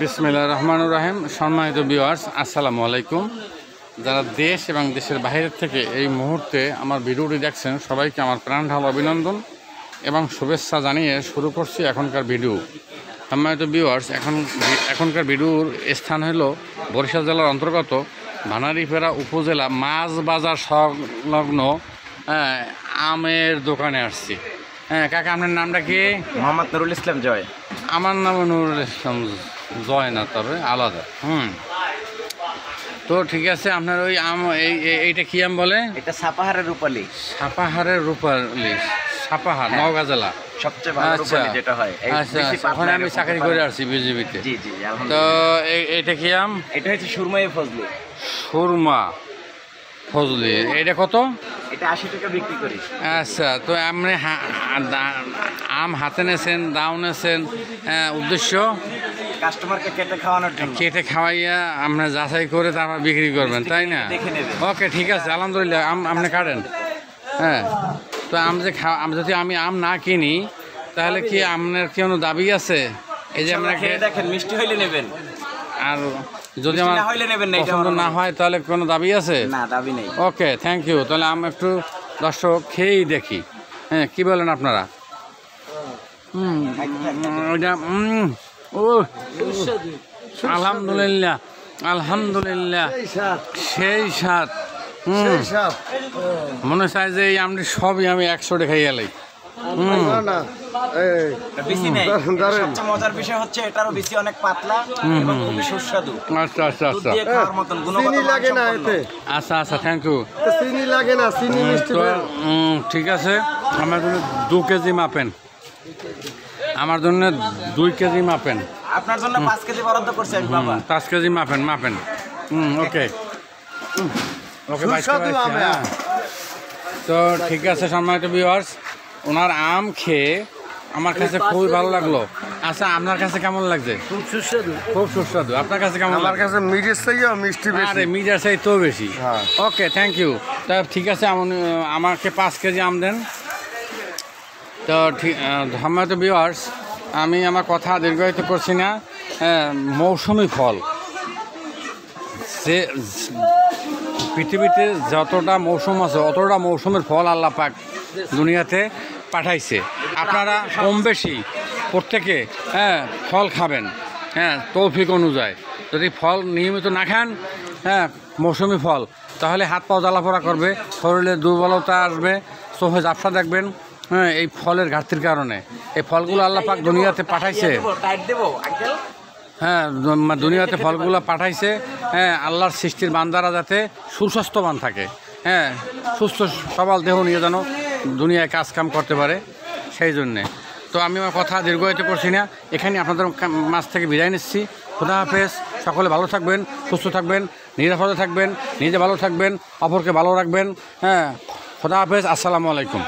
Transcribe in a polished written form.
বিসমিল্লাহির রহমানির রহিম। সম্মানিত ভিউয়ার্স, আসসালামু আলাইকুম। যারা দেশ এবং দেশের বাইরের থেকে এই মুহূর্তে আমার ভিডিওটি দেখছেন, সবাইকে আমার প্রাণ ঢাল অভিনন্দন এবং শুভেচ্ছা জানিয়ে শুরু করছি এখনকার ভিডিও। সম্মানিত ভিউয়ার্স, এখনকার ভিডিওর স্থান হলো বরিশাল জেলার অন্তর্গত ভানারীপাড়া উপজেলা মাছ বাজার সংলগ্ন আমের দোকানে আসছি। হ্যাঁ কাকা, আপনার নামটা কি? মোহাম্মদ নুরুল ইসলাম জয়। আমার নাম নুরুল ইসলাম জয়, না তবে আলাদা। তো ঠিক আছে, আপনার ওই আম এইটা কি আম বলে? এটা সাপাহারের রূপালী। সাপাহারের রূপালী, সাপাহার নওগাঁ জেলা সবচেয়ে ভালো রূপালী যেটা হয়। আচ্ছা, ওখানে আমি চাকরি করে আসছি বিজেপিতে। জি জি, তো এইটা কি আম? এটা হচ্ছে সুরমাই ফজলি। সুরমা ফজলি, এটা কত? এটা 80 টাকা বিক্রি করি। আচ্ছা, তো আপনি আম হাতে নেছেন, দাও নেছেন, উদ্দেশ্য কাস্টমারকে কেটে খাওয়ানোর জন্য। কেটে খাওয়াইয়া আপনি যাচাই করে তারপর বিক্রি করবেন, তাই না? দেখে নেবেন। ওকে, ঠিক আছে, আলহামদুলিল্লাহ। আপনি কাটেন। হ্যাঁ, তো যদি আমি আম না কিনি তাহলে কি আপনার কি কোনো দাবি আছে? এই যে আমরা খেয়ে দেখেন, মিষ্টি হইলে নেবেন, আর যদি আমার পছন্দ না হয় তাহলে কোনো দাবি আছে? না, দাবি নেই। ওকে, থ্যাংক ইউ। তাহলে আমি একটু দর্শক খেয়েই দেখি। হ্যাঁ, কি বলেন আপনারা? ওইটা ও আলহামদুলিল্লাহ, আলহামদুলিল্লাহ, সেই স্বাদ। মনে চাই যে এই আমটি সবই আমি 100 খাই এলাই। সবচেয়ে মজার বিষয় হচ্ছে এটারও বেশি অনেক পাতলা এবং খুবই সুস্বাদু। আচ্ছা আচ্ছা আচ্ছা আচ্ছা আচ্ছা, থ্যাংক ইউ। চিনি লাগে না, চিনি মিষ্টি। ঠিক আছে, আমার জন্য 2 কেজি মাপেন। আমার জন্য 2 কেজি মাপেন। আপনার জন্য 5 কেজি বরাদ্দ করছি আমি বাবা। 5 কেজি মাপেন। ওকে ওকে, হ্যাঁ। তো ঠিক আছে সম্মানিত ভিউয়ার্স, ওনার আম খেয়ে আমার কাছে খুবই ভালো লাগলো। আচ্ছা, আপনার কাছে কেমন লাগছে? খুব সুস্বাদু, খুব সুস্বাদু। আপনার কাছে কেমন? আমার কাছে মিষ্টির চাইও মিষ্টি বেশি। আরে মিডিয়ার চাই তো বেশি। হ্যাঁ। ওকে, থ্যাংক ইউ। তা ঠিক আছে, আমাকে 5 কেজি আম দেন। তো ঠিক, সম্মানিত ভিউয়ার্স, আমি আমার কথা দীর্ঘায়িত করছি না। মৌসুমি ফল, যে পৃথিবীতে যতটা মৌসুম আছে অতটা মৌসুমের ফল আল্লাহ পাক দুনিয়াতে পাঠাইছে। আপনারা কম বেশি প্রত্যেকে ফল খাবেন, তৌফিক অনুযায়ী। যদি ফল নিয়মিত না খান, মৌসুমি ফল, তাহলে হাত পাও জ্বালাপোড়া করবে, শরীরে দুর্বলতা আসবে, চোখে ঝাপসা দেখবেন। এই ফলের ঘাটতির কারণে এই ফলগুলো আল্লাহ পাক দুনিয়াতে পাঠাইছে। দুনিয়াতে ফলগুলো পাঠাইছে আল্লাহর সৃষ্টির বান্দারা যাতে সুস্বাস্থ্যবান থাকে, সুস্থ সবল দেহ নিয়ে যেন দুনিয়ায় কাজ কাম করতে পারে, সেই জন্যে। তো আমি আমার কথা দীর্ঘায়িত করছি না, এখানে আপনাদের মাঝ থেকে বিদায় নিচ্ছি। খোদা হাফেজ। সকলে ভালো থাকবেন, সুস্থ থাকবেন, নিরাপদে থাকবেন, নিজে ভালো থাকবেন, অপরকে ভালো রাখবেন। খোদা হাফেজ। আসসালামু আলাইকুম।